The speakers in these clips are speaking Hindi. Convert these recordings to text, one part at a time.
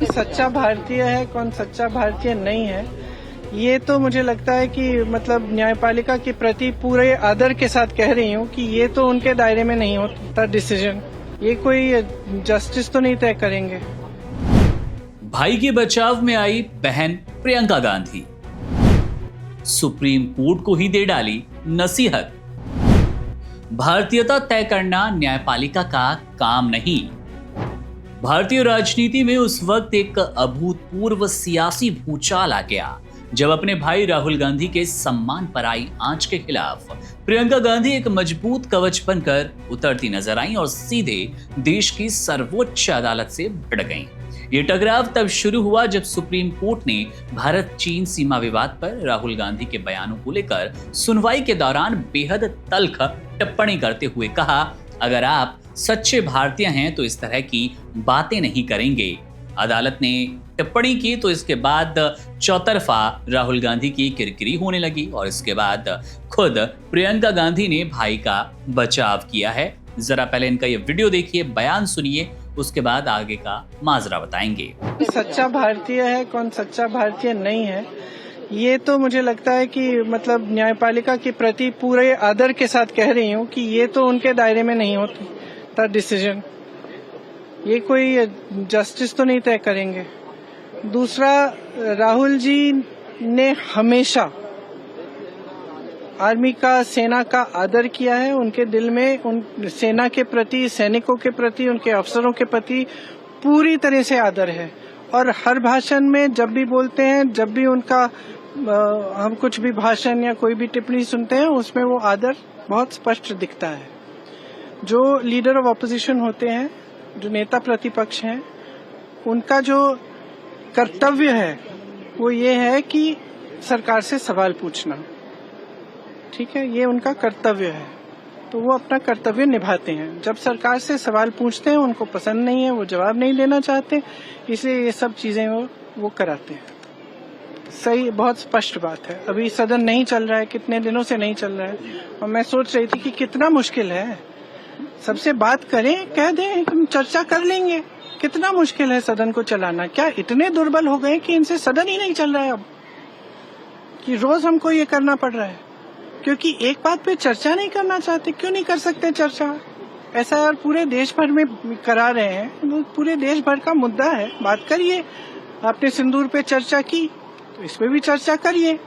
सच्चा भारतीय है, कौन सच्चा भारतीय नहीं है, ये तो मुझे लगता है कि मतलब न्यायपालिका के प्रति पूरे आदर के साथ कह रही हूँ कि ये तो उनके दायरे में नहीं होता डिसीजन। ये कोई जस्टिस तो नहीं तय करेंगे। भाई के बचाव में आई बहन प्रियंका गांधी, सुप्रीम कोर्ट को ही दे डाली नसीहत। भारतीयता तय करना न्यायपालिका का काम नहीं। भारतीय राजनीति में उस वक्त एक अभूतपूर्व सियासी भूचाल आ गया जब अपने भाई राहुल गांधी के सम्मान पर आई आंच के खिलाफ प्रियंका गांधी एक मजबूत कवच बनकर उतरती नजर आई और सीधे देश की सर्वोच्च अदालत से भिड़ गईं। ये टकराव तब शुरू हुआ जब सुप्रीम कोर्ट ने भारत चीन सीमा विवाद पर राहुल गांधी के बयानों को लेकर सुनवाई के दौरान बेहद तल्ख टिप्पणी करते हुए कहा, अगर आप सच्चे भारतीय हैं तो इस तरह की बातें नहीं करेंगे। अदालत ने टिप्पणी की तो इसके बाद चौतरफा राहुल गांधी की किरकिरी होने लगी और इसके बाद खुद प्रियंका गांधी ने भाई का बचाव किया है। जरा पहले इनका ये वीडियो देखिए, बयान सुनिए, उसके बाद आगे का माजरा बताएंगे। सच्चा भारतीय है, कौन सच्चा भारतीय नहीं है, ये तो मुझे लगता है कि मतलब न्यायपालिका के प्रति पूरे आदर के साथ कह रही हूँ कि ये तो उनके दायरे में नहीं होता डिसीजन। ये कोई जस्टिस तो नहीं तय करेंगे। दूसरा, राहुल जी ने हमेशा आर्मी का, सेना का आदर किया है। उनके दिल में उन सेना के प्रति, सैनिकों के प्रति, उनके अफसरों के प्रति पूरी तरह से आदर है और हर भाषण में जब भी बोलते हैं, जब भी उनका हम कुछ भी भाषण या कोई भी टिप्पणी सुनते हैं उसमें वो आदर बहुत स्पष्ट दिखता है। जो लीडर ऑफ ऑपोजिशन होते हैं, जो नेता प्रतिपक्ष हैं, उनका जो कर्तव्य है वो ये है कि सरकार से सवाल पूछना। ठीक है, ये उनका कर्तव्य है, तो वो अपना कर्तव्य निभाते हैं। जब सरकार से सवाल पूछते हैं, उनको पसंद नहीं है, वो जवाब नहीं देना चाहते, इसलिए ये सब चीजें वो कराते हैं। सही, बहुत स्पष्ट बात है। अभी सदन नहीं चल रहा है, कितने दिनों से नहीं चल रहा है, और मैं सोच रही थी कि कितना मुश्किल है। सबसे बात करें, कह दें हम चर्चा कर लेंगे। कितना मुश्किल है सदन को चलाना। क्या इतने दुर्बल हो गए कि इनसे सदन ही नहीं चल रहा है अब, कि रोज हमको ये करना पड़ रहा है क्योंकि एक बात पे चर्चा नहीं करना चाहते। क्यों नहीं कर सकते चर्चा? ऐसा यार पूरे देश भर में करा रहे हैं, पूरे देश भर का मुद्दा है, बात करिए। आपने सिंदूर पे चर्चा की तो इस पे भी चर्चा करिए,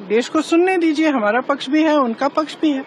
देश को सुनने दीजिए। हमारा पक्ष भी है, उनका पक्ष भी है,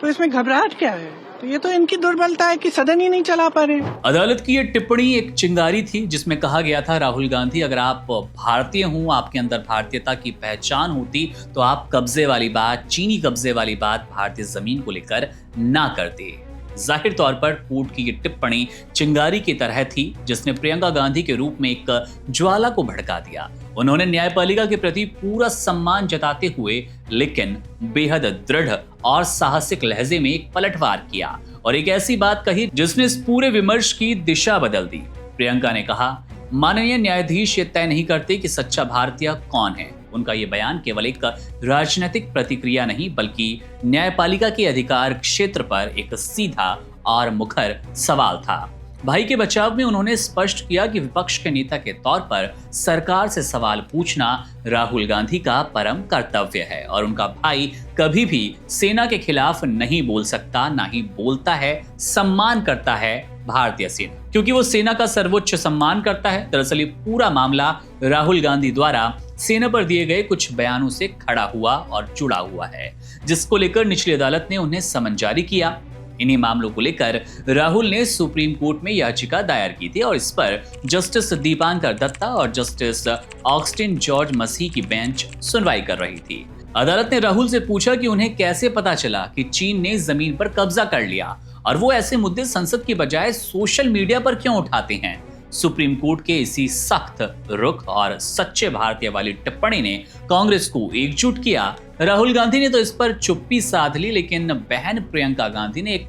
तो इसमें घबराहट क्या है? तो ये तो इनकी दुर्बलता है कि सदन ही नहीं चला पा रहे। अदालत की ये टिप्पणी एक चिंगारी थी जिसमें कहा गया था, राहुल गांधी, अगर आप भारतीय हो, आपके अंदर भारतीयता की पहचान होती तो आप कब्जे वाली बात, चीनी कब्जे वाली बात भारतीय जमीन को लेकर ना करते। जाहिर तौर पर कोर्ट की ये टिप्पणी चिंगारी की तरह थी जिसने प्रियंका गांधी के रूप में एक ज्वाला को भड़का दिया। उन्होंने न्यायपालिका के प्रति पूरा सम्मान जताते हुए लेकिन बेहद दृढ़ और साहसिक लहजे में एक पलटवार किया और एक ऐसी बात कही जिसने इस पूरे विमर्श की दिशा बदल दी। प्रियंका ने कहा, माननीय न्यायाधीश ये तय नहीं करते कि सच्चा भारतीय कौन है। उनका ये बयान केवल एक राजनीतिक प्रतिक्रिया नहीं बल्कि न्यायपालिका के अधिकार क्षेत्र पर एक सीधा और मुखर सवाल था। भाई के बचाव में उन्होंने स्पष्ट किया कि विपक्ष के नेता के तौर पर सरकार से सवाल पूछना राहुल गांधी का परम कर्तव्य है और उनका भाई कभी भी सेना के खिलाफ नहीं बोल सकता, ना ही बोलता है। सम्मान करता है भारतीय सेना, क्योंकि वो सेना का सर्वोच्च सम्मान करता है। दरअसल ये पूरा मामला राहुल गांधी द्वारा सेना पर दिए गए कुछ बयानों से खड़ा हुआ और जुड़ा हुआ है, जिसको लेकर निचली अदालत ने उन्हें समन जारी किया। इन्हीं मामलों को लेकर राहुल ने सुप्रीम कोर्ट में याचिका दायर की थी और इस पर जस्टिस दीपांकर दत्ता और जस्टिस ऑगस्टिन जॉर्ज मसीह की बेंच सुनवाई कर रही थी। अदालत ने राहुल से पूछा कि उन्हें कैसे पता चला कि चीन ने जमीन पर कब्जा कर लिया और वो ऐसे मुद्दे संसद की बजाय सोशल मीडिया पर क्यों उठाते हैं। सुप्रीम कोर्ट के इसी सख्त रुख और सच्चे भारतीय वाली टिप्पणी ने कांग्रेस को एकजुट किया। राहुल गांधी ने तो इस पर चुप्पी साध ली, लेकिन बहन प्रियंका गांधी ने एक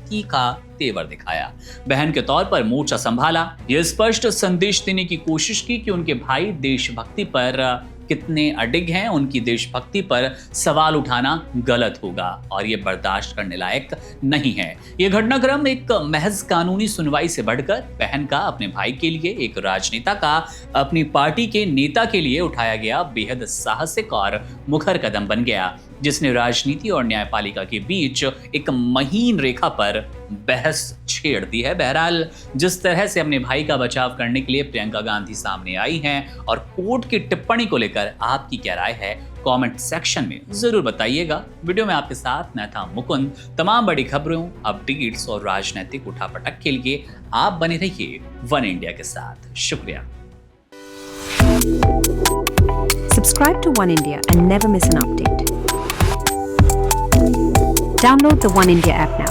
तीखा तेवर दिखाया। बहन के तौर पर मोर्चा संभाला, यह स्पष्ट संदेश देने की कोशिश की कि उनके भाई देशभक्ति पर कितने अडिग हैं, उनकी देशभक्ति पर सवाल उठाना गलत होगा और ये बर्दाश्त करने लायक नहीं है। ये घटनाक्रम एक महज कानूनी सुनवाई से बढ़कर बहन का अपने भाई के लिए, एक राजनेता का अपनी पार्टी के नेता के लिए उठाया गया बेहद साहसिक और मुखर कदम बन गया, जिसने राजनीति और न्यायपालिका के बीच एक महीन रेखा पर बहस छेड़ दी है। बहरहाल, जिस तरह से अपने भाई का बचाव करने के लिए प्रियंका गांधी सामने आई हैं और कोर्ट की टिप्पणी को लेकर आपकी क्या राय है, कमेंट सेक्शन में जरूर बताइएगा। वीडियो में आपके साथ मैं था मुकुंद। तमाम बड़ी खबरों, अपडेट्स और राजनीतिक उठापटक के लिए आप बने रहिए वन इंडिया के साथ। शुक्रिया। Subscribe to One India and never miss an update. Download the One India app now.